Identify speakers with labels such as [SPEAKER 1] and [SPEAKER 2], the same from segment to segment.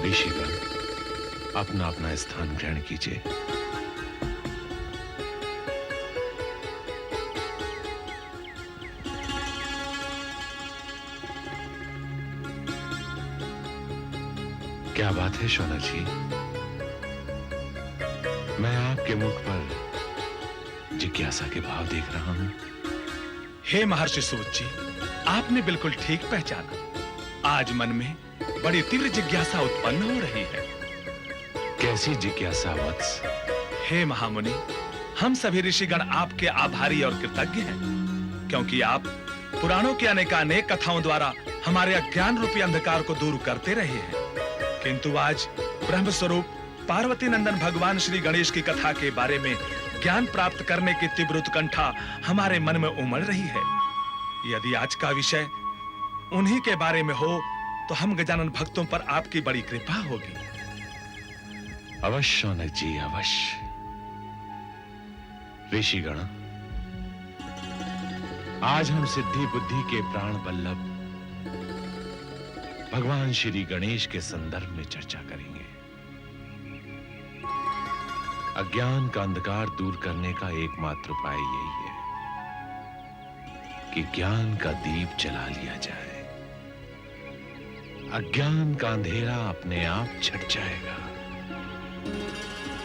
[SPEAKER 1] ऋषिगण, अपना अपना स्थान ग्रहण कीजिए। क्या बात है शौनक जी, मैं आपके मुख पर जिज्ञासा के भाव देख रहा हूं।
[SPEAKER 2] हे महर्षि सूत जी, आपने बिल्कुल ठीक पहचाना। आज मन में बड़ी तीव्र जिज्ञासा उत्पन्न हो रही है।
[SPEAKER 1] कैसी जिज्ञासा वत्स?
[SPEAKER 2] हे महामुनि, हम सभी ऋषिगण आपके आभारी और कृतज्ञ हैं, क्योंकि आप पुराणों की अनेकानेक कथाओं द्वारा हमारे अज्ञान रूपी अंधकार को दूर करते रहे हैं। किंतु आज ब्रह्म स्वरूप पार्वती नंदन भगवान श्री गणेश की कथा के बारे में ज्ञान प्राप्त करने की तीव्र उत्कंठा हमारे मन में उमड़ रही है। यदि आज का विषय उन्हीं के बारे में हो तो हम गजानन भक्तों पर आपकी बड़ी कृपा होगी।
[SPEAKER 1] अवश्य शौनक जी, अवश्य। ऋषिगण, आज हम सिद्धि बुद्धि के प्राण वल्लभ भगवान श्री गणेश के संदर्भ में चर्चा करेंगे। अज्ञान का अंधकार दूर करने का एकमात्र उपाय यही है कि ज्ञान का दीप जला लिया जाए। अज्ञान का अंधेरा अपने आप छट जाएगा।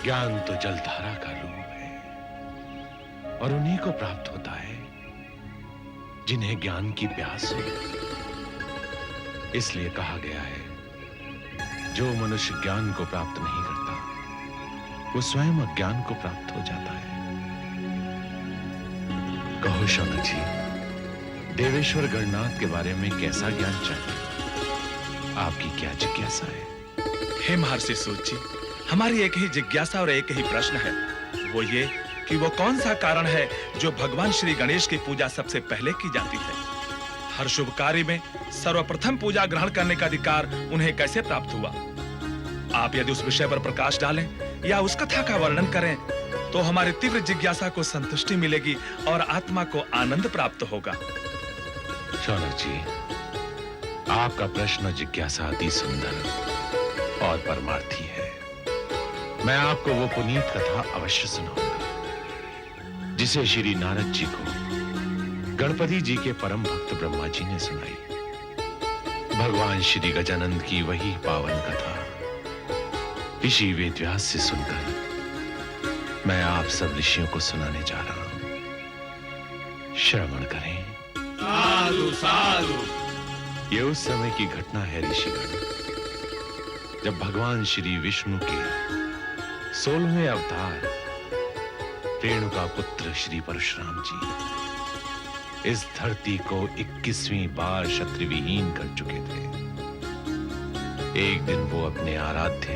[SPEAKER 1] ज्ञान तो जलधारा का रूप है और उन्हीं को प्राप्त होता है जिन्हें ज्ञान की प्यास हो। इसलिए कहा गया है, जो मनुष्य ज्ञान को प्राप्त नहीं करता वो स्वयं अज्ञान को प्राप्त हो जाता है। कहो शौनक जी, देवेश्वर गणनाथ के बारे में कैसा ज्ञान चाहिए? आपकी क्या जिज्ञासा है?
[SPEAKER 2] हे महर्षि सूत जी, हमारी एक ही जिज्ञासा और एक ही प्रश्न है, वो ये कि वो कौन सा कारण है जो भगवान श्री गणेश की पूजा सबसे पहले की जाती है। हर शुभ कार्य में सर्वप्रथम पूजा ग्रहण करने का अधिकार उन्हें कैसे प्राप्त हुआ? आप यदि उस विषय पर प्रकाश डालें या उस कथा का वर्णन करें तो हमारी तीव्र जिज्ञासा को संतुष्टि मिलेगी और आत्मा को आनंद प्राप्त होगा।
[SPEAKER 1] शौनक जी, आपका प्रश्न जिज्ञासा अति सुंदर और परमार्थी है। मैं आपको वो पुनीत कथा अवश्य सुनाऊंगा जिसे श्री नारद जी को गणपति जी के परम भक्त ब्रह्मा जी ने सुनाई। भगवान श्री गजानंद की वही पावन कथा ऋषि वेदव्यास से सुनकर मैं आप सब ऋषियों को सुनाने जा रहा हूं। श्रवण करें।
[SPEAKER 2] साधु साधु।
[SPEAKER 1] ये उस समय की घटना है ऋषिगण, जब भगवान श्री विष्णु के 16वें अवतार रेणुका पुत्र श्री परशुराम जी इस धरती को 21वीं बार शत्रुविहीन कर चुके थे। एक दिन वो अपने आराध्य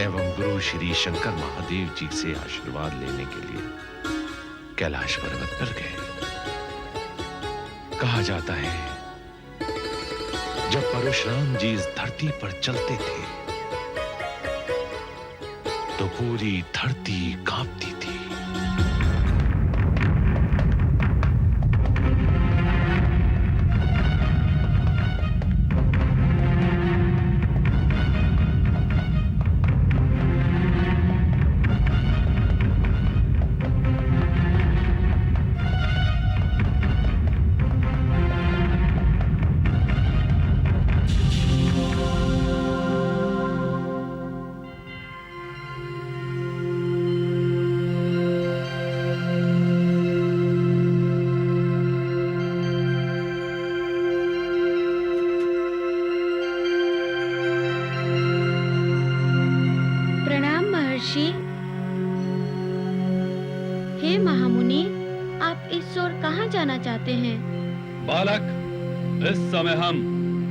[SPEAKER 1] एवं गुरु श्री शंकर महादेव जी से आशीर्वाद लेने के लिए कैलाश पर्वत पर गए। कहा जाता है, जब परशुराम जी इस धरती पर चलते थे तो पूरी धरती कांपती थी।
[SPEAKER 3] हे महामुनि, आप इस ओर कहाँ जाना चाहते हैं?
[SPEAKER 4] बालक, इस समय हम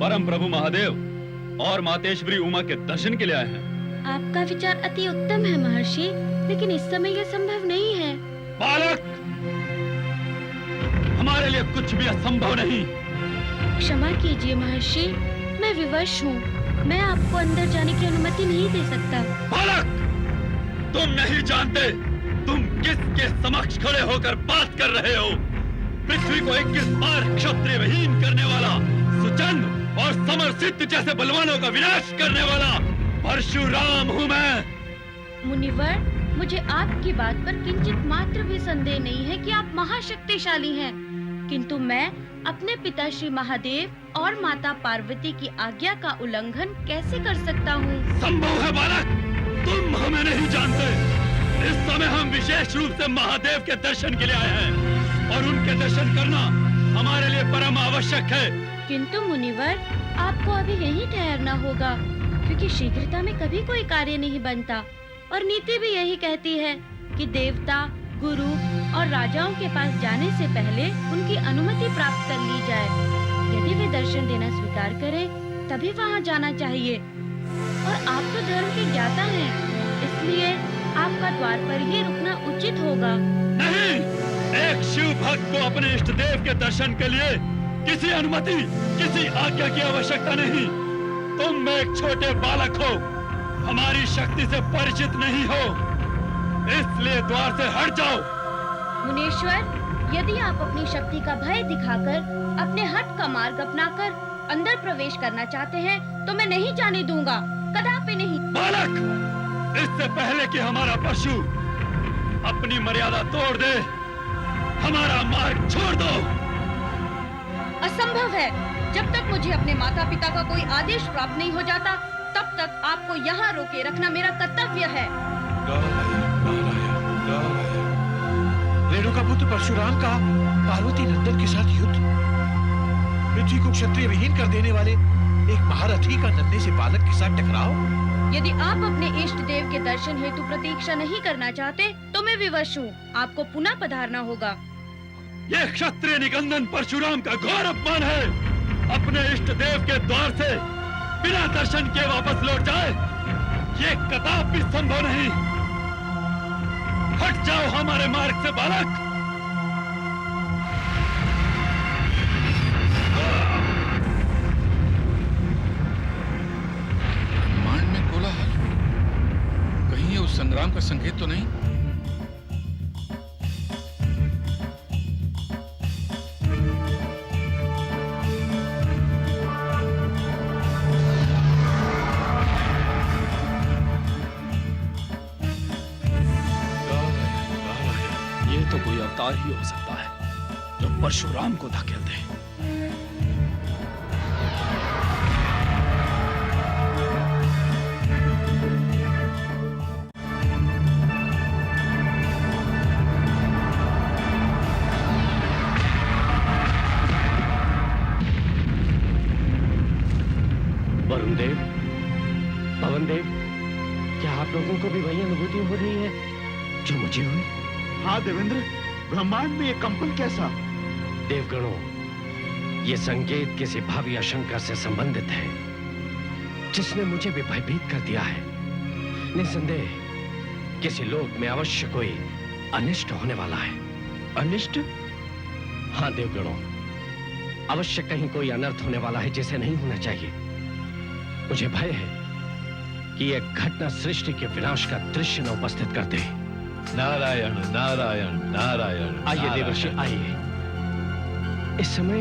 [SPEAKER 4] परम प्रभु महादेव और मातेश्वरी उमा के दर्शन के लिए आए हैं।
[SPEAKER 3] आपका विचार अति उत्तम है महर्षि, लेकिन इस समय यह संभव नहीं है।
[SPEAKER 4] बालक, हमारे लिए कुछ भी असंभव नहीं।
[SPEAKER 3] क्षमा कीजिए महर्षि, मैं विवश हूँ। मैं आपको अंदर जाने की अनुमति नहीं दे सकता।
[SPEAKER 4] बालक, तुम नहीं जानते तुम किसके समक्ष खड़े होकर बात कर रहे हो। पृथ्वी को 21 बार क्षत्रिय विहीन करने वाला सुचंद्र और समरसिद्ध जैसे बलवानों का विनाश करने वाला परशुराम हूँ मैं।
[SPEAKER 3] मुनिवर, मुझे आपकी बात पर किंचित मात्र भी संदेह नहीं है कि आप महाशक्तिशाली हैं, किंतु मैं अपने पिता श्री महादेव और माता पार्वती की आज्ञा का उल्लंघन कैसे कर सकता हूँ?
[SPEAKER 4] संभव है बालक, तुम हमें नहीं जानते। इस समय हम विशेष रूप से महादेव के दर्शन के लिए आए हैं और उनके दर्शन करना हमारे लिए परम आवश्यक है।
[SPEAKER 3] किंतु मुनिवर, आपको अभी यहीं ठहरना होगा, क्योंकि शीघ्रता में कभी कोई कार्य नहीं बनता और नीति भी यही कहती है कि देवता, गुरु और राजाओं के पास जाने से पहले उनकी अनुमति प्राप्त कर ली जाए। यदि वे दर्शन देना स्वीकार करें, तभी वहाँ जाना चाहिए। और आप तो धर्म के ज्ञाता हैं, इसलिए आपका द्वार पर ही रुकना उचित होगा।
[SPEAKER 4] नहीं, एक शिव भक्त को अपने इष्ट देव के दर्शन के लिए किसी अनुमति, किसी आज्ञा की आवश्यकता नहीं। तुम एक छोटे बालक हो, हमारी शक्ति से परिचित नहीं हो, इसलिए द्वार से हट जाओ।
[SPEAKER 3] मुनीश्वर, यदि आप अपनी शक्ति का भय दिखाकर अपने हट का मार्ग अपनाकर अंदर प्रवेश करना चाहते हैं, तो मैं नहीं जाने दूंगा, कदापि नहीं।
[SPEAKER 4] बालक, इससे पहले कि हमारा पशु अपनी मर्यादा तोड़ दे, हमारा मार्ग छोड़ दो।
[SPEAKER 3] असंभव है। जब तक मुझे अपने माता पिता का कोई आदेश प्राप्त नहीं हो जाता, तब तक आपको यहाँ रोके रखना मेरा कर्तव्य है।
[SPEAKER 5] रेणुका पुत्र परशुराम का पार्वती नंदन के साथ युद्ध, पृथ्वी को क्षत्रिय विहीन कर देने वाले एक महारथी का नन्हे से बालक के साथ टकराव।
[SPEAKER 3] यदि आप अपने इष्ट देव के दर्शन हेतु प्रतीक्षा नहीं करना चाहते, तो मैं विवश हूँ। आपको पुनः पधारना होगा।
[SPEAKER 4] यह क्षत्रिय निकंदन परशुराम का घोर अपमान है। अपने इष्ट देव के द्वार से बिना दर्शन के वापस लौट जाए, ये कदापि संभव नहीं। हट जाओ हमारे मार्ग से बालक।
[SPEAKER 6] ब्रह्मांड में कोलाहल, कहीं ये उस संग्राम का संकेत तो नहीं?
[SPEAKER 2] अवतार ही हो सकता है जो परशुराम को धकेल दे।
[SPEAKER 7] वरुण देव, पवन देव, क्या आप लोगों को भी वही अनुभूति हो रही है जो मुझे हुई?
[SPEAKER 5] हाँ देवेंद्र, ब्रह्मांड में ये कंपन कैसा?
[SPEAKER 7] देवगणों, ये संकेत किसी भावी आशंका से संबंधित है जिसने मुझे भी भयभीत कर दिया है। निसंदेह किसी लोक में अवश्य कोई अनिष्ट होने वाला है।
[SPEAKER 5] अनिष्ट?
[SPEAKER 7] हाँ देवगणों, अवश्य कहीं कोई अनर्थ होने वाला है जिसे नहीं होना चाहिए। मुझे भय है कि यह घटना सृष्टि के विनाश का दृश्य न उपस्थित कर दे।
[SPEAKER 5] नारायण नारायण नारायण।
[SPEAKER 7] आइए देवर्षि, आइए। इस समय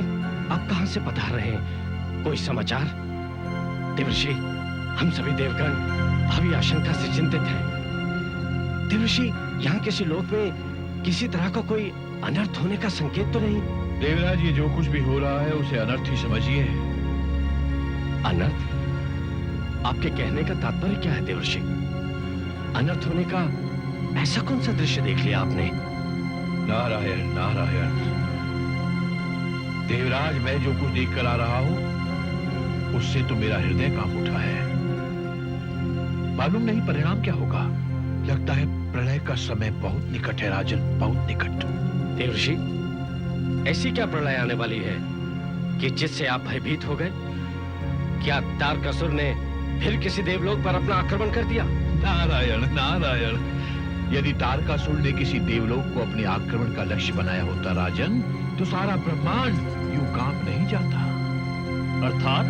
[SPEAKER 7] आप कहां से पधार रहे हैं? कोई समाचार? देवर्षि, हम सभी देवगण भावी आशंका से चिंतित हैं। देवर्षि, यहाँ किसी लोक में किसी तरह का कोई अनर्थ होने का संकेत तो नहीं?
[SPEAKER 5] देवराज, ये जो कुछ भी हो रहा है उसे अनर्थ ही समझिए।
[SPEAKER 7] अनर्थ? आपके कहने का तात्पर्य क्या है देवर्षि? अनर्थ होने का ऐसा कौन सा दृश्य देख लिया आपने?
[SPEAKER 5] नारायण नारायण। देवराज, मैं जो कुछ देख कर आ रहा हूं उससे तो मेरा हृदय कांप उठा है। मालूम नहीं परिणाम क्या होगा। लगता है प्रलय का समय बहुत निकट है राजन, बहुत निकट।
[SPEAKER 7] देवर्षि, ऐसी क्या प्रलय आने वाली है कि जिससे आप भयभीत हो गए? क्या तारकासुर ने फिर किसी देवलोक पर अपना आक्रमण कर दिया?
[SPEAKER 5] नारायण नारायण। यदि तारकासुर ने किसी देवलोक को अपने आक्रमण का लक्ष्य बनाया होता राजन, तो सारा ब्रह्मांड यूं कांप नहीं जाता।
[SPEAKER 4] अर्थात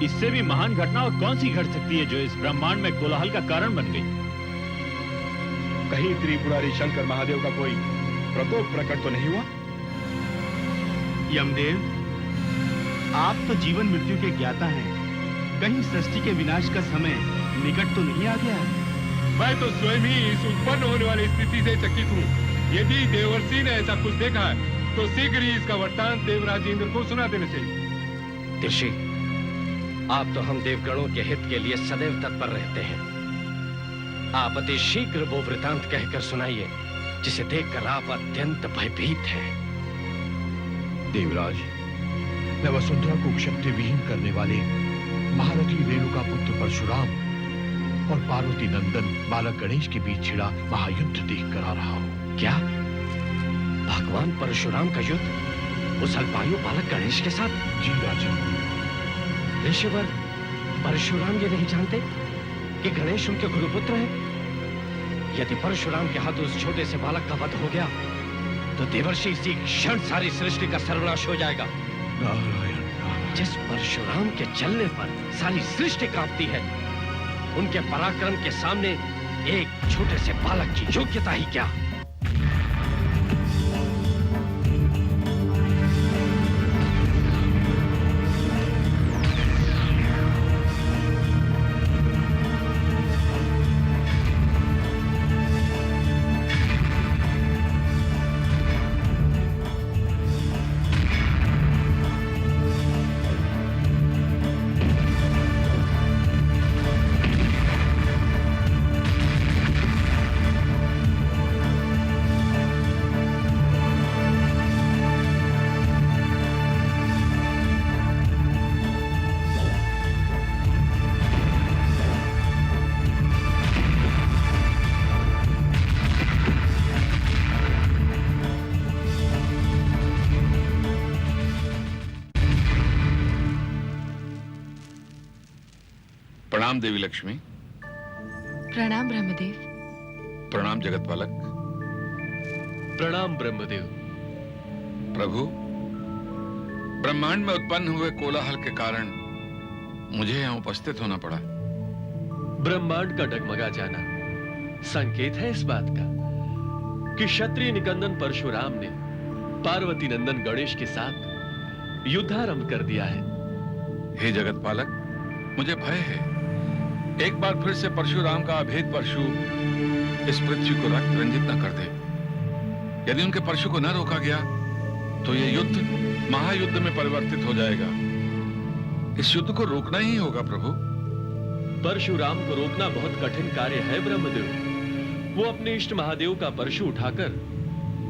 [SPEAKER 4] इससे भी महान घटना और कौन सी घट सकती है जो इस ब्रह्मांड में कोलाहल का कारण बन गई?
[SPEAKER 8] कहीं त्रिपुरारी शंकर महादेव का कोई प्रकोप प्रकट तो नहीं हुआ?
[SPEAKER 9] यमदेव, आप तो जीवन मृत्यु के ज्ञाता हैं। कहीं सृष्टि के विनाश का समय निकट तो नहीं आ गया है?
[SPEAKER 8] मैं तो स्वयं ही इस उत्पन्न होने वाली स्थिति से चकित हूँ। यदि देवर्षि ने ऐसा कुछ देखा है तो शीघ्र ही इसका वृत्तांत देवराज इंद्र को सुना देना चाहिए।
[SPEAKER 7] ऋषि, आप तो हम देवगणों के हित के लिए सदैव तत्पर रहते हैं। आप अति शीघ्र वो वृतांत कहकर सुनाइए जिसे देखकर आप अत्यंत भयभीत हैं।
[SPEAKER 5] देवराज, मैं वसुंधरा को क्षत्रिय विहीन करने वाले महारथी रेणुका पुत्र परशुराम और पार्वती नंदन बालक गणेश के बीच छिड़ा महायुद्ध देख कर आ रहा हूँ।
[SPEAKER 7] क्या भगवान परशुराम का युद्ध उस अल्पायु बालक गणेश के साथ?
[SPEAKER 5] जी राजन।
[SPEAKER 7] ऋषिवर, परशुराम ये नहीं जानते कि गणेश उनके गुरुपुत्र हैं? यदि परशुराम के हाथ उस छोटे से बालक का वध हो गया तो देवर्षि इसी क्षण सारी सृष्टि का सर्वनाश हो जाएगा।
[SPEAKER 5] नारायण नारायण।
[SPEAKER 7] जिस परशुराम के चलने पर सारी सृष्टि कांपती है, उनके पराक्रम के सामने एक छोटे से बालक की योग्यता ही क्या?
[SPEAKER 6] प्रणाम देवी लक्ष्मी।
[SPEAKER 10] प्रणाम ब्रह्मदेव।
[SPEAKER 6] प्रणाम जगतपालक।
[SPEAKER 7] प्रणाम ब्रह्मदेव।
[SPEAKER 6] प्रभु, ब्रह्मांड में उत्पन्न हुए कोलाहल के कारण मुझे यहाँ उपस्थित होना पड़ा।
[SPEAKER 11] ब्रह्मांड का डगमगा जाना संकेत है इस बात का कि क्षत्रिय निकंदन परशुराम ने पार्वती नंदन गणेश के साथ युद्धारंभ कर दिया है।
[SPEAKER 6] हे जगतपालक, मुझे भय है एक बार फिर से परशुराम का अभेद परशु इस पृथ्वी को रक्त रंजित न कर दे। यदि उनके परशु को न रोका गया तो यह युद्ध महायुद्ध में परिवर्तित हो जाएगा। इस युद्ध को रोकना ही होगा प्रभु।
[SPEAKER 11] परशुराम को रोकना बहुत कठिन कार्य है ब्रह्मदेव। वो अपने इष्ट महादेव का परशु उठाकर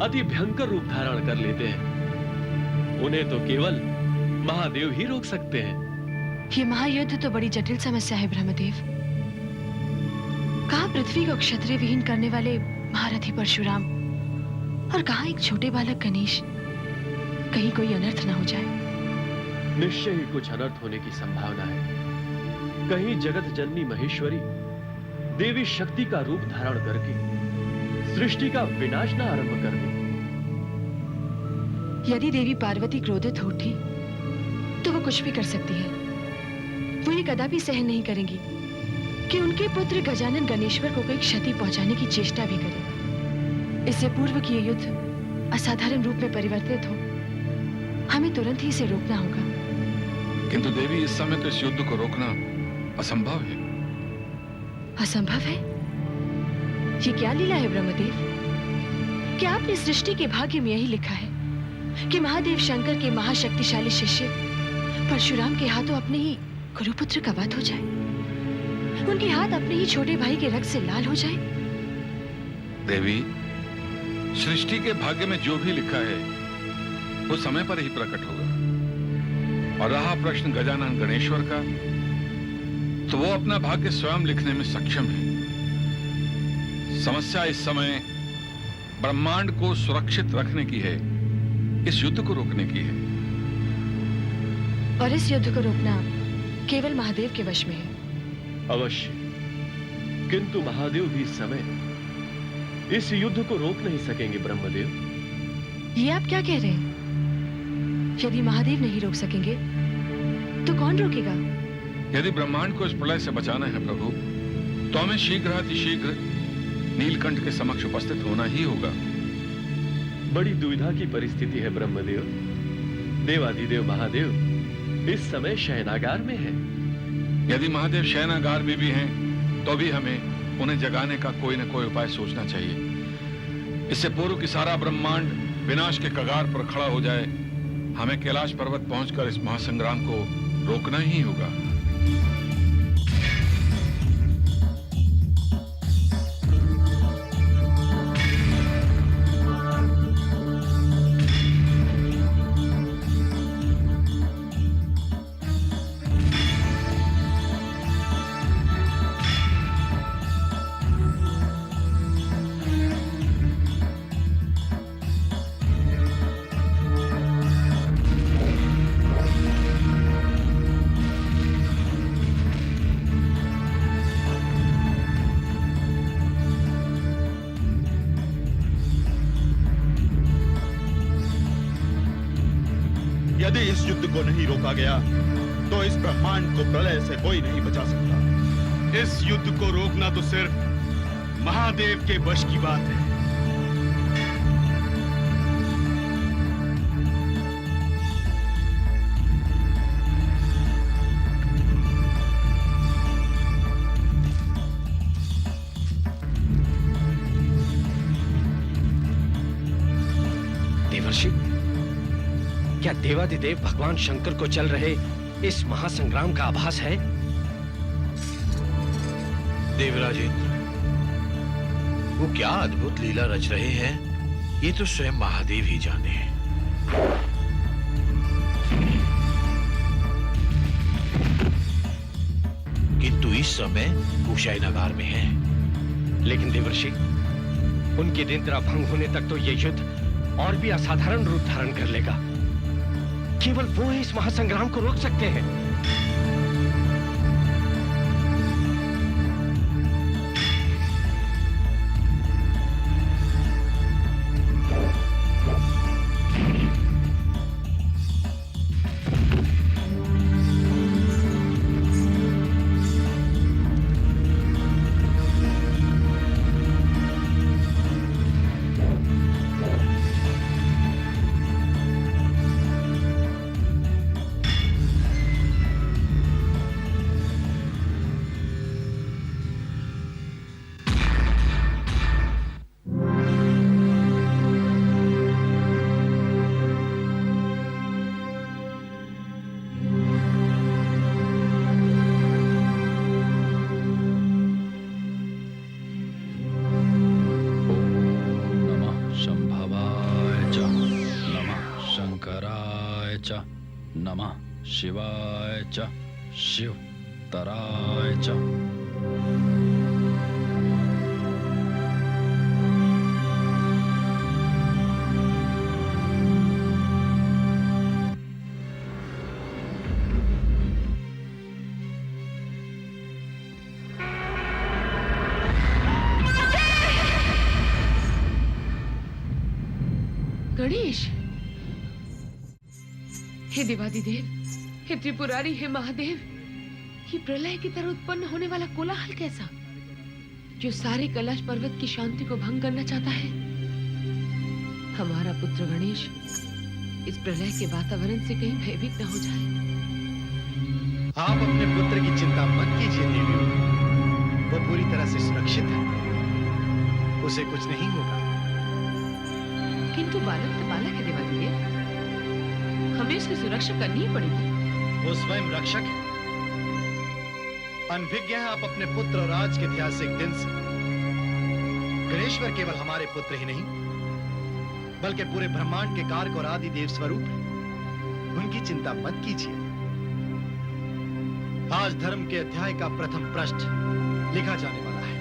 [SPEAKER 11] अति भयंकर रूप धारण कर लेते हैं। उन्हें तो केवल महादेव ही रोक सकते हैं।
[SPEAKER 10] ये महायुद्ध तो बड़ी जटिल समस्या है ब्रह्मदेव। कहां पृथ्वी को क्षत्रिय विहीन करने वाले महारथी परशुराम और कहां एक छोटे बालक गणेश। कहीं कोई अनर्थ न हो जाए।
[SPEAKER 11] निश्चय ही कुछ अनर्थ होने की संभावना है। कहीं जगत जननी महेश्वरी देवी शक्ति का रूप धारण करके सृष्टि का विनाश न आरंभ कर दे।
[SPEAKER 10] यदि देवी पार्वती क्रोधित हो उठी तो वो कुछ भी कर सकती है। वो ये कदापि सहन नहीं करेंगी कि उनके पुत्र गजानन गणेश्वर को कोई क्षति पहुंचाने की चेष्टा भी करे। इससे पूर्व कि ये युद्ध असाधारण रूप में परिवर्तित हो, हमें तुरंत ही इसे रोकना होगा।
[SPEAKER 6] किंतु देवी, इस समय तो इस युद्ध को रोकना असंभव है।
[SPEAKER 10] असंभव है? ये क्या लीला है ब्रह्मदेव? क्या आपने सृष्टि के भाग्य में यही लिखा है कि महादेव शंकर के महाशक्तिशाली शिष्य परशुराम के हाथों अपने ही गुरुपुत्र का वध हो जाए, उनके हाथ अपने ही छोटे भाई के रक्त से लाल हो जाए?
[SPEAKER 6] देवी, सृष्टि के भाग्य में जो भी लिखा है वो समय पर ही प्रकट होगा। और रहा प्रश्न गजानन गणेश्वर का, तो वो अपना भाग्य स्वयं लिखने में सक्षम है। समस्या इस समय ब्रह्मांड को सुरक्षित रखने की है, इस युद्ध को रोकने की है।
[SPEAKER 10] और इस युद्ध को रोकना केवल महादेव के वश में है।
[SPEAKER 11] अवश्य, किंतु महादेव भी इस समय इस युद्ध को रोक नहीं सकेंगे ब्रह्मदेव।
[SPEAKER 10] ये आप क्या कह रहे हैं? यदि महादेव नहीं रोक सकेंगे तो कौन रोकेगा?
[SPEAKER 6] यदि ब्रह्मांड को इस प्रलय से बचाना है प्रभु, तो हमें शीघ्र नीलकंठ के समक्ष उपस्थित होना ही होगा।
[SPEAKER 11] बड़ी दुविधा की परिस्थिति है ब्रह्मदेव। देवाधिदेव महादेव इस समय शयनागार में है।
[SPEAKER 6] यदि महादेव शयनागार में भी हैं, तो भी हमें उन्हें जगाने का कोई न कोई उपाय सोचना चाहिए। इससे पूर्व कि सारा ब्रह्मांड विनाश के कगार पर खड़ा हो जाए, हमें कैलाश पर्वत पहुंचकर इस महासंग्राम को रोकना ही होगा।
[SPEAKER 9] यदि इस युद्ध को नहीं रोका गया तो इस ब्रह्मांड को प्रलय से कोई नहीं बचा सकता। इस युद्ध को रोकना तो सिर्फ महादेव के वश की बात है।
[SPEAKER 7] देवर्षि, क्या देवादिदेव भगवान शंकर को चल रहे इस महासंग्राम का आभास है?
[SPEAKER 5] देवराजेंद्र, वो क्या अद्भुत लीला रच रहे हैं, ये तो स्वयं महादेव ही जाने हैं। किंतु इस समय वो शयनागार में हैं।
[SPEAKER 7] लेकिन देवर्षि, उनकी निद्रा भंग होने तक तो ये युद्ध और भी असाधारण रूप धारण कर लेगा। केवल वो ही इस महासंग्राम को रोक सकते हैं।
[SPEAKER 4] नमः शिवाय च शिव तराय च।
[SPEAKER 10] गणेश, हे देवादिदेव, हे त्रिपुरारी, हे महादेव, ये प्रलय की तरह उत्पन्न होने वाला कोलाहल कैसा, जो सारे कैलाश पर्वत की शांति को भंग करना चाहता है। हमारा पुत्र गणेश इस प्रलय के वातावरण से कहीं भयभीत न हो जाए।
[SPEAKER 9] आप अपने पुत्र की चिंता मत कीजिए देवी, वो पूरी तरह से सुरक्षित है, उसे कुछ नहीं होगा।
[SPEAKER 10] किंतु बालक तो बालक है देवादिदेव, हमें उसकी सुरक्षा करनी ही पड़ेगी।
[SPEAKER 9] वो स्वयं रक्षक है। अनभिज्ञ हैं आप अपने पुत्र और आज के ऐतिहासिक दिन से। गणेश्वर केवल हमारे पुत्र ही नहीं, बल्कि पूरे ब्रह्मांड के कारक और आदि देव स्वरूप है। उनकी चिंता मत कीजिए। आज धर्म के अध्याय का प्रथम पृष्ठ लिखा जाने वाला है।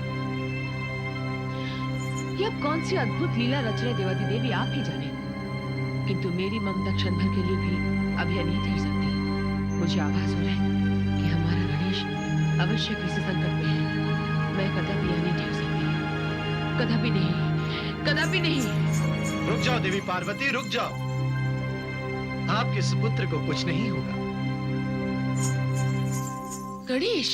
[SPEAKER 10] यह कौन सी अद्भुत लीला रच रहे देवादिदेवी, आप ही जाने। किंतु मेरी ममता क्षण भर के लिए भी अब यह नहीं ठहर सकती। मुझे आभास हो रहा है कि हमारा गणेश अवश्य किसी संकट में है। मैं कदापि यह नहीं ठहर सकती, कदापि नहीं, कदापि नहीं।
[SPEAKER 9] रुक जाओ देवी पार्वती, रुक जाओ। आपके सुपुत्र को कुछ नहीं होगा।
[SPEAKER 10] गणेश,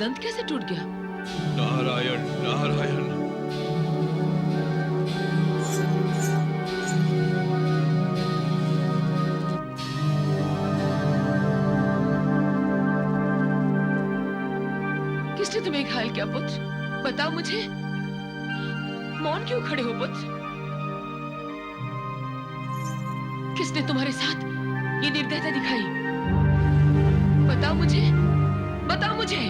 [SPEAKER 10] दंत कैसे टूट गया?
[SPEAKER 6] नारायण नारायण।
[SPEAKER 10] किसने तुम्हें घायल किया पुत्र? बताओ मुझे। मौन क्यों खड़े हो पुत्र? किसने तुम्हारे साथ ये निर्दयता दिखाई? बताओ मुझे, बताओ मुझे।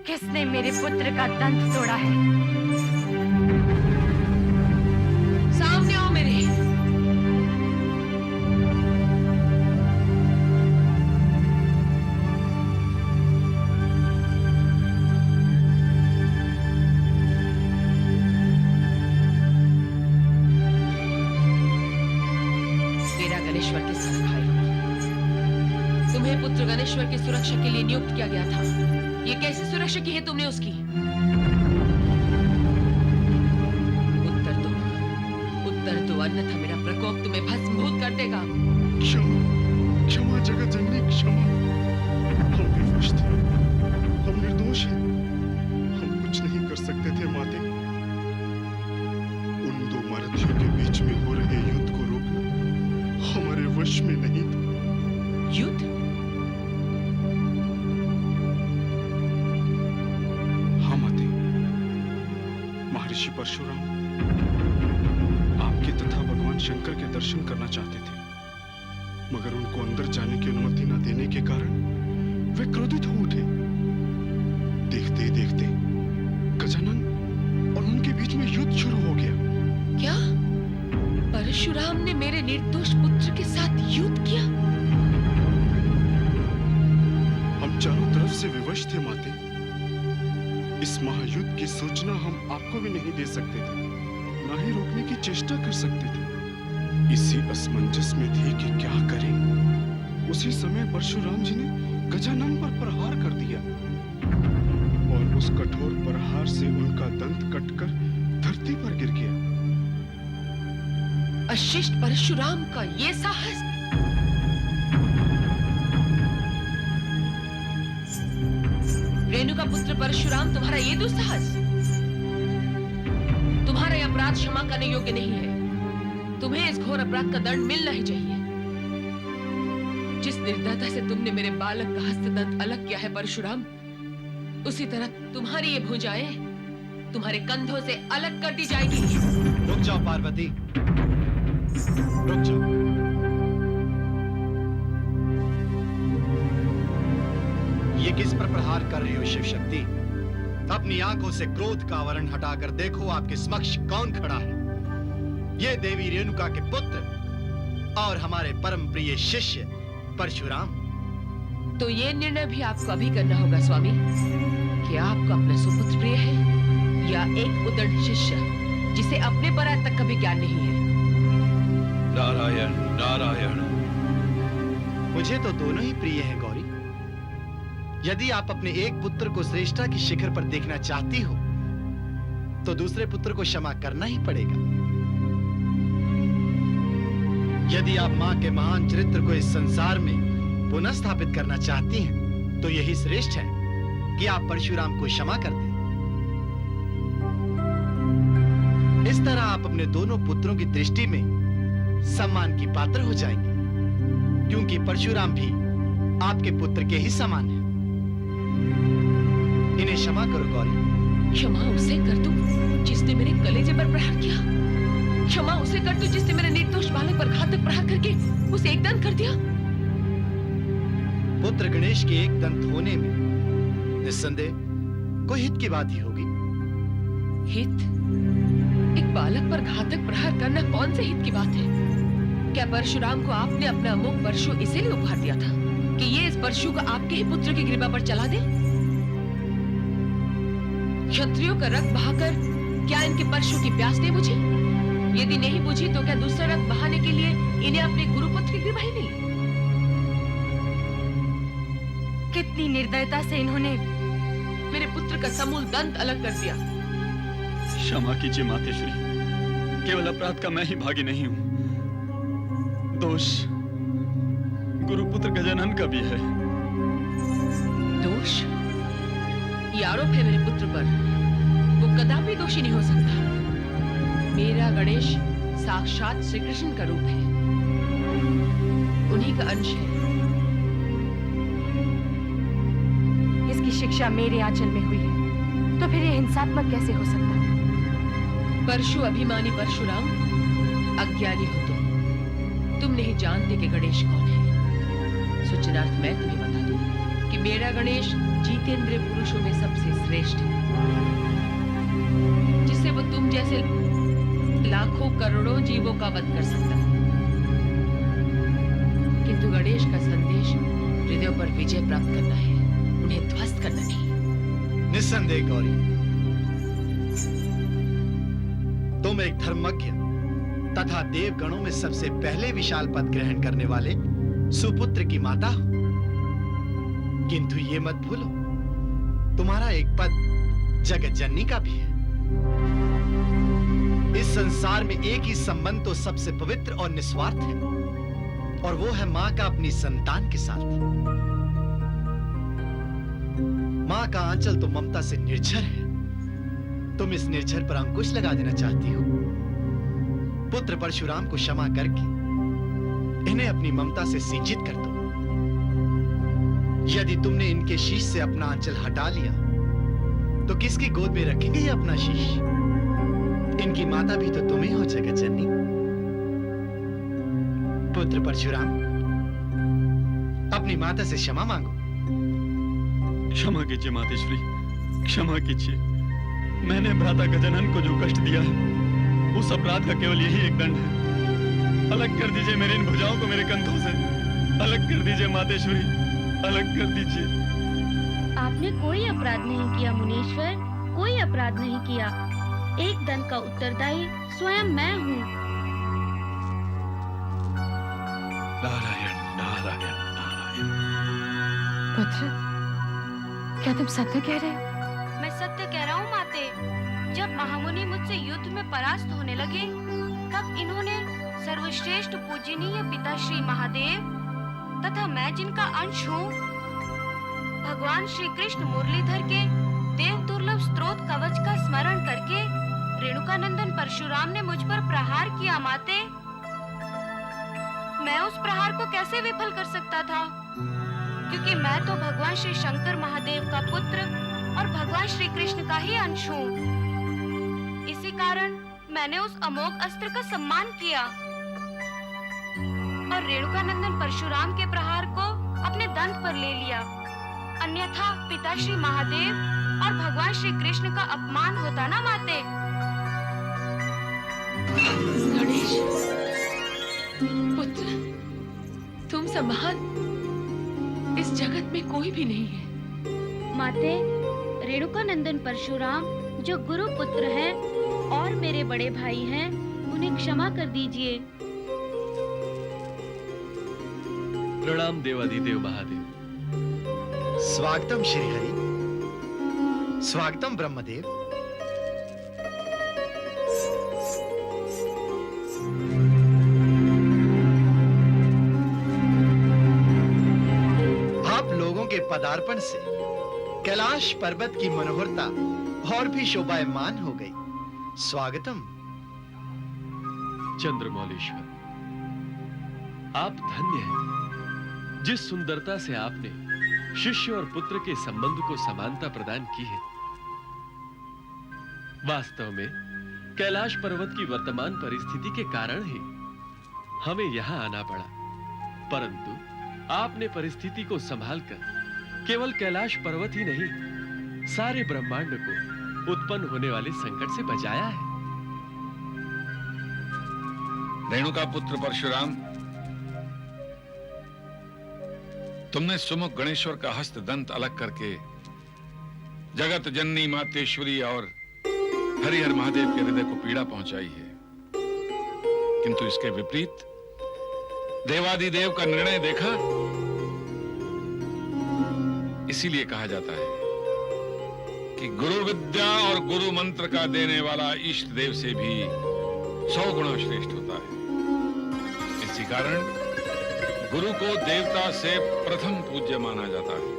[SPEAKER 3] किसने मेरे पुत्र का दंत तोड़ा है?
[SPEAKER 10] सामने आओ मेरे। गणेश्वर के साथ घायल हुई। तुम्हें पुत्र गणेश्वर की सुरक्षा के लिए नियुक्त किया गया था। ये कैसी सुरक्षा की है तुमने उसकी? उत्तर दो अन्यथा मेरा प्रकोप तुम्हें भस्मभूत कर देगा।
[SPEAKER 9] क्षमा, क्षमा जगत जननी, क्षमा। हम विवश थे, हम निर्दोष हैं, हम कुछ नहीं कर सकते थे माते। उन दो महारथियों के बीच में हो रहे युद्ध को रोकना हमारे वश में नहीं था।
[SPEAKER 10] युद्ध?
[SPEAKER 9] हाँ माते, महर्षि परशुराम आपके तथा भगवान शंकर के दर्शन करना चाहते थे, मगर उनको अंदर जाने की अनुमति न देने के कारण वे क्रोधित हो उठे। देखते ही देखते गजानन और उनके बीच में युद्ध शुरू हो गया।
[SPEAKER 10] क्या परशुराम ने मेरे निर्दोष पुत्र के साथ युद्ध किया?
[SPEAKER 9] हम चारों तरफ से विवश थे माते। इस महायुद्ध की सूचना हम आपको भी नहीं दे सकते थे, ना ही रोकने की चेष्टा कर सकते थे। इसी असमंजस में थे कि क्या करें। उसी समय परशुराम जी ने गजानन पर प्रहार कर दिया और उस कठोर प्रहार से उनका दंत कटकर धरती पर गिर गया।
[SPEAKER 10] अशिष्ट परशुराम का ये साहस! रेणुका पुत्र परशुराम, तुम्हारा ये दुस्साहस! तुम्हारा यह अपराध क्षमा करने योग्य नहीं है। तुम्हें इस घोर अपराध का दंड मिलना ही चाहिए। जिस निर्दयता से तुमने मेरे बालक का हस्तदंत अलग किया है परशुराम, उसी तरह तुम्हारी ये भुजाएं तुम्हारे कंधों से अलग कर दी जाएगी।
[SPEAKER 9] रुक जाओ पार्वती, रुक जाओ। ये किस पर प्रहार कर रही हो शिव शक्ति? अपनी आंखों से क्रोध का आवरण हटाकर देखो आपके समक्ष कौन खड़ा है। ये देवी रेणुका के पुत्र और हमारे परम प्रिय शिष्य परशुराम।
[SPEAKER 10] तो ये निर्णय भी आपको अभी करना होगा स्वामी, कि आपको अपना सुपुत्र प्रिय है या एक उदंड शिष्य जिसे अपने पर आज तक कभी ज्ञान नहीं है।
[SPEAKER 6] नारायण नारायण।
[SPEAKER 9] मुझे तो दोनों ही प्रिय हैं गौरी। यदि आप अपने एक पुत्र को श्रेष्ठता की शिखर पर देखना चाहती हो, तो दूसरे पुत्र को क्षमा करना ही पड़ेगा। यदि आप मां के महान चरित्र को इस संसार में पुनः स्थापित करना चाहती हैं, तो यही श्रेष्ठ है कि आप परशुराम को क्षमा कर दें। इस तरह आप अपने दोनों पुत्रों की दृष्टि में सम्मान की पात्र हो जाएंगे, क्योंकि परशुराम भी आपके पुत्र के ही समान है। इन्हें क्षमा करो गौरी।
[SPEAKER 10] क्षमा उसे कर दो जिसने मेरे कलेजे पर प्रहार किया। क्षमा उसे कर दो जिसने मेरे निर्दोष बालक पर घातक प्रहार करके उसे एक दंत कर दिया।
[SPEAKER 9] पुत्र गणेश के एक दंत होने में निस्संदेह कोई हित की बात ही होगी।
[SPEAKER 10] हित? एक बालक पर घातक प्रहार करना कौन से हित की बात है? क्या परशुराम को आपने अपना अमोघ परशु इसीलिए उपहार दिया था कि ये इस परशु को आपके ही पुत्र की ग्रीवा पर चला दे? क्षत्रियों का रक्त बहाकर क्या इनके परशु की प्यास नहीं बुझी? यदि नहीं बुझी तो क्या दूसरा रक्त बहाने के लिए इन्हें अपने गुरुपुत्र की ग्रीवा ही मिली?
[SPEAKER 3] कितनी निर्दयता से इन्होंने
[SPEAKER 10] मेरे पुत्र का समूल दंत अलग कर दिया।
[SPEAKER 4] क्षमा कीजिए मातेश्वरी, केवल अपराध का मैं ही भागी नहीं हूं। दोष गुरुपुत्र गजानन का भी है।
[SPEAKER 10] दोष? ये आरोप है मेरे पुत्र पर। वो कदापि दोषी नहीं हो सकता। मेरा गणेश साक्षात श्री कृष्ण का रूप है, उन्हीं का अंश है।
[SPEAKER 12] इसकी शिक्षा मेरे आंचल में हुई है, तो फिर ये हिंसात्मक कैसे हो सकता है?
[SPEAKER 10] परशु अभिमानी परशुराम, अज्ञानी हो तुम नहीं जानते कि गणेश कौन है। सुचनार्थ मैं तुम्हें बता दूं कि मेरा गणेश जीतेंद्रिय पुरुषों में सबसे श्रेष्ठ है, जिससे वो तुम जैसे लाखों करोड़ों जीवों का वध कर सकता है। किंतु गणेश का संदेश हृदयों पर विजय प्राप्त करना है, उन्हें ध्वस्त करना नहीं।
[SPEAKER 9] निस्संदेह गौरी, तुम एक धर्मज्ञ तथा देवगणों में सबसे पहले विशाल पद ग्रहण करने वाले सुपुत्र की माता हो। किंतु ये मत भूलो, तुम्हारा एक पद जगत जननी का भी है। इस संसार में एक ही संबंध तो सबसे पवित्र और निस्वार्थ है, और वो है मां का अपनी संतान के साथ। मां का आंचल तो ममता से निर्झर है। तुम इस निर्झर पर अंकुश लगा देना चाहती हो। पुत्र परशुराम को क्षमा करके इन्हें अपनी ममता से सिंचित कर दो। यदि तुमने इनके शीश से अपना आंचल हटा लिया, तो किसकी गोद में रखेंगे ये अपना शीश? इनकी माता भी तो तुम ही हो जगत जननी। पुत्र परशुराम, अपनी माता से क्षमा मांगो।
[SPEAKER 4] क्षमा कीजिए मातेश्वरी, क्षमा कीजिए। मैंने भ्राता गजानन को जो कष्ट दिया है, उस अपराध का केवल यही एक दंड है। अलग कर दीजिए मेरी इन भुजाओं को मेरे कंधों से। अलग कर दीजिए मातेश्वरी, अलग कर दीजिए।
[SPEAKER 3] आपने कोई अपराध नहीं किया मुनीश्वर, कोई अपराध नहीं किया। एक दंड का उत्तरदायी स्वयं मैं हूँ।
[SPEAKER 5] नारायण नारायण नारायण।
[SPEAKER 12] पुत्र, क्या तुम सत्य कह रहे हो?
[SPEAKER 3] मैं सत्य कह रहा हूँ माते। जब महामुनि मुझसे युद्ध में परास्त होने लगे, तब इन्होंने सर्वश्रेष्ठ पूजनीय पिता श्री महादेव तथा मैं जिनका अंश हूँ, भगवान श्री कृष्ण मुरलीधर के देव दुर्लभ स्त्रोत कवच का स्मरण करके रेणुकानंदन परशुराम ने मुझ पर प्रहार किया माते। मैं उस प्रहार को कैसे विफल कर सकता था, क्योंकि मैं तो भगवान श्री शंकर महादेव का पुत्र और भगवान श्री कृष्ण का ही अंश हूँ। इसी कारण मैंने उस अमोघ अस्त्र का सम्मान किया और रेणुकानंदन परशुराम के प्रहार को अपने दंत पर ले लिया। अन्यथा पिता श्री महादेव और भगवान श्री कृष्ण का अपमान होता ना माते।
[SPEAKER 10] गणेश पुत्र, तुम सा महान इस जगत में कोई भी नहीं है।
[SPEAKER 3] माते, रेणुकानंदन परशुराम जो गुरु पुत्र हैं और मेरे बड़े भाई हैं, उन्हें क्षमा कर दीजिए।
[SPEAKER 11] प्रणाम देवाधिदेव महादेव।
[SPEAKER 9] स्वागतम श्री हरि, स्वागतम ब्रह्मदेव। आप लोगों के पदार्पण से कैलाश पर्वत की मनोहरता और भी शोभायमान हो गई। स्वागतम।
[SPEAKER 11] चंद्रमौलेश्वर, आप धन्य हैं। जिस सुंदरता से आपने शिष्य और पुत्र के संबंध को समानता प्रदान की है, वास्तव में कैलाश पर्वत की वर्तमान परिस्थिति के कारण ही हमें यहां आना पड़ा। परंतु आपने परिस्थिति को संभालकर केवल कैलाश पर्वत ही नहीं, सारे ब्रह्मांड को उत्पन्न होने वाले संकट से बचाया है।
[SPEAKER 6] रेणुका पुत्र परशुराम, तुमने सुमुख गणेश्वर का हस्त दंत अलग करके जगत जननी मातेश्वरी और हरिहर महादेव के हृदय को पीड़ा पहुंचाई है। किंतु इसके विपरीत देवादिदेव का निर्णय देखा। इसीलिए कहा जाता है कि गुरु विद्या और गुरु मंत्र का देने वाला इष्ट देव से भी 100 गुना श्रेष्ठ होता है। इसी कारण गुरु को देवता से प्रथम पूज्य माना जाता है।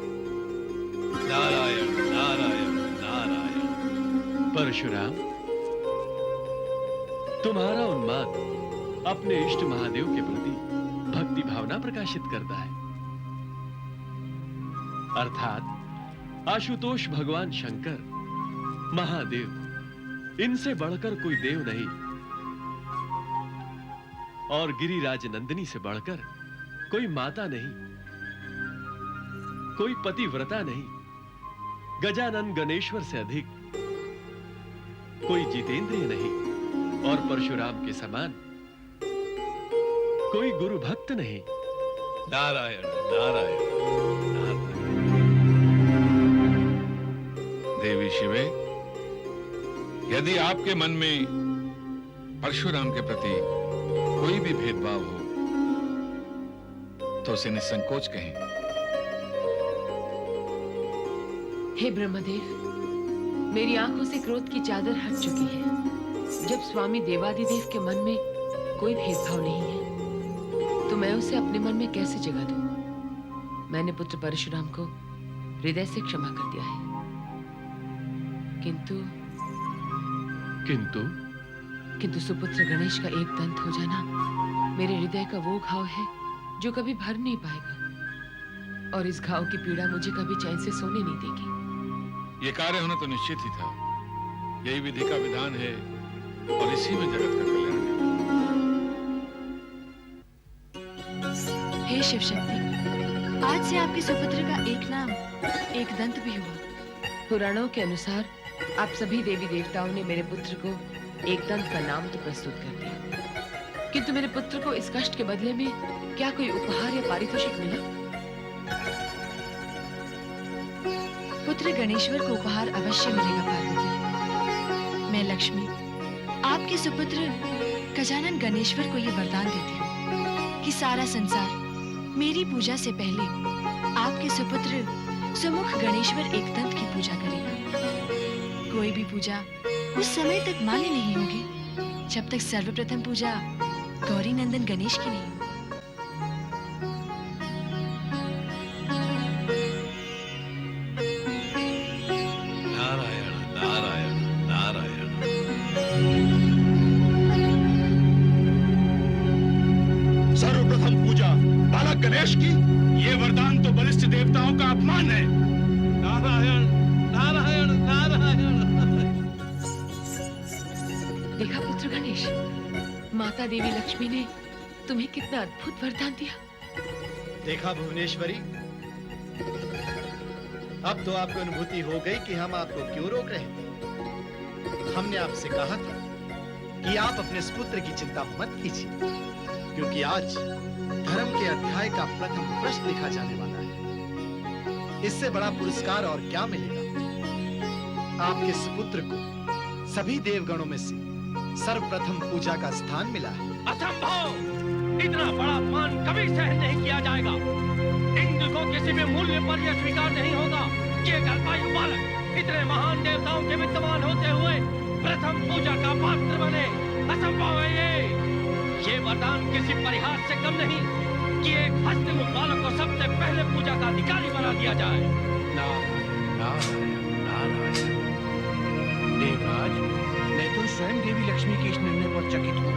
[SPEAKER 5] नारायण नारायण नारायण।
[SPEAKER 11] परशुराम, तुम्हारा उन्माद अपने इष्ट महादेव के प्रति भक्ति भावना प्रकाशित करता है। अर्थात आशुतोष भगवान शंकर, महादेव, इनसे बढ़कर कोई देव नहीं और गिरिराज नंदिनी से बढ़कर कोई माता नहीं, कोई पतिव्रता नहीं, गजानन गणेश्वर से अधिक कोई जितेंद्रिय नहीं और परशुराम के समान कोई गुरु भक्त नहीं।
[SPEAKER 5] नारायण नारायण नारायण।
[SPEAKER 6] देवी शिवे, यदि आपके मन में परशुराम के प्रति कोई भी भेदभाव हो तो उसे निसंकोच कहें।
[SPEAKER 10] हे ब्रह्मदेव, मेरी आंखों से क्रोध की चादर हट चुकी है। जब स्वामी देवादिदेव के मन में कोई भेदभाव नहीं है तो मैं उसे अपने मन में कैसे जगह दूं? मैंने पुत्र परशुराम को हृदय से क्षमा कर दिया है, किंतु सुपुत्र गणेश का एक दंत हो जाना मेरे हृदय का वो घाव है जो कभी भर नहीं पाएगा और इस घाव की पीड़ा मुझे कभी चैन से सोने नहीं देगी।
[SPEAKER 6] यह कार्य होना तो निश्चित ही था। यही विधि का विधान है और इसी में जगत का कल्याण है।
[SPEAKER 10] हे शिव शक्ति, आज से आपके सुपुत्र का एक नाम एक दंत भी हुआ। पुराणों के अनुसार आप सभी देवी देवताओं ने मेरे पुत्र को एक दंत का नाम तो प्रस्तुत कर दिया, किंतु मेरे पुत्र को इस कष्ट के बदले में क्या कोई उपहार या पारितोषिक मिला? पुत्र गणेश्वर को उपहार अवश्य मिलेगा पार्वती। मैं लक्ष्मी आपके सुपुत्र गजानन गणेश्वर को ये वरदान देती हूँ कि सारा संसार मेरी पूजा से पहले आपके सुपुत्र सुमुख गणेश्वर एकदंत की पूजा करेगा। कोई भी पूजा उस समय तक मान्य नहीं होगी जब तक सर्वप्रथम पूजा गौरी नंदन गणेश की नहीं होगी।
[SPEAKER 5] नारायण नारायण नारायण।
[SPEAKER 2] सर्वप्रथम पूजा बालक गणेश की, ये वरदान तो बलिष्ठ देवताओं का अपमान है।
[SPEAKER 5] नारायण नारायण नारायण।
[SPEAKER 10] देखा पुत्र गणेश, माता देवी लक्ष्मी ने तुम्हें कितना अद्भुत वरदान दिया।
[SPEAKER 9] देखा भुवनेश्वरी, अब तो आपको अनुभूति हो गई कि हम आपको क्यों रोक रहे थे। हमने आपसे कहा था कि आप अपने इस पुत्र की चिंता मत कीजिए, क्योंकि आज धर्म के अध्याय का प्रथम प्रश्न लिखा जाने वाला है। इससे बड़ा पुरस्कार और क्या मिलेगा? आपके इस पुत्र को सभी देवगणों में से सर्वप्रथम पूजा का स्थान मिला है।
[SPEAKER 7] असंभव! इतना बड़ा अपमान कभी सहन नहीं किया जाएगा। इंद्र को किसी भी मूल्य पर यह स्वीकार नहीं होगा कि एक अल्पायु बालक इतने महान देवताओं के विद्यमान होते हुए प्रथम पूजा का पात्र बने। असंभव है ये वरदान किसी परिहास से कम नहीं कि एक हस्तिमुख बालक को सबसे पहले पूजा का अधिकारी बना दिया जाए।
[SPEAKER 5] देवराज, मैं तो स्वयं देवी लक्ष्मी के इस निर्णय पर चकित हूँ।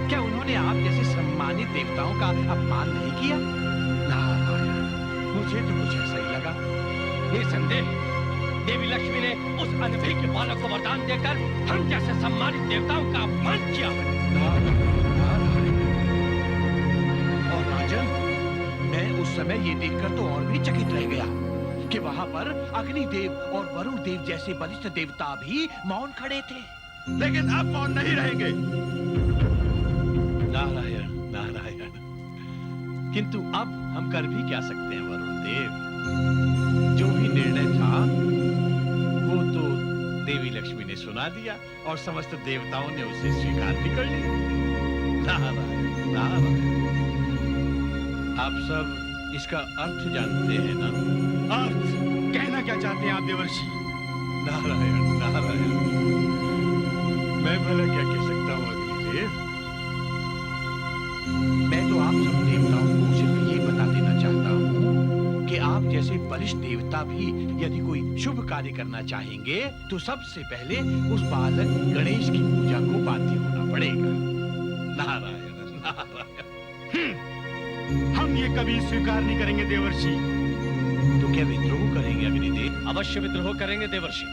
[SPEAKER 5] क्या उन्होंने आप जैसे सम्मानित देवताओं का अपमान नहीं किया? नारायण, मुझे तो कुछ ऐसा ही लगा।
[SPEAKER 7] निसंदेह देवी लक्ष्मी ने उस अनभिज्ञ बालक को वरदान देकर हम जैसे सम्मानित देवताओं का अपमान किया है।
[SPEAKER 5] और राजन, मैं उस समय ये देखकर तो और भी चकित रह गया कि वहां पर अग्निदेव और वरुण देव जैसे बलिष्ठ देवता भी मौन खड़े थे।
[SPEAKER 2] लेकिन अब मौन नहीं रहेंगे।
[SPEAKER 5] नारायण नारायण। किंतु अब हम कर भी क्या सकते हैं वरुण देव? जो भी निर्णय था वो तो देवी लक्ष्मी ने सुना दिया और समस्त देवताओं ने उसे स्वीकार भी कर लिया। नारायण नारायण। आप सब इसका अर्थ जानते हैं ना?
[SPEAKER 2] अर्थ कहना क्या चाहते हैं आप देवर्षि?
[SPEAKER 5] नारायण नारायण। मैं भला क्या कह सकता हूँ अग्निदेव? मैं तो आप सब देवताओं को जैसे बलिष्ठ देवता भी यदि कोई शुभ कार्य करना चाहेंगे तो सबसे पहले उस बालक गणेश की पूजा को बाध्य होना पड़ेगा। नारायण नारायण।
[SPEAKER 9] हम ये कभी स्वीकार नहीं करेंगे देवर्षि।
[SPEAKER 5] तो क्या विद्रोह करेंगे अग्निदेव?
[SPEAKER 7] अवश्य विद्रोह करेंगे देवर्षि,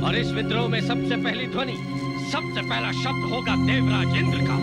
[SPEAKER 7] और इस विद्रोह में सबसे पहली ध्वनि, सबसे पहला शब्द होगा देवराज इंद्र का।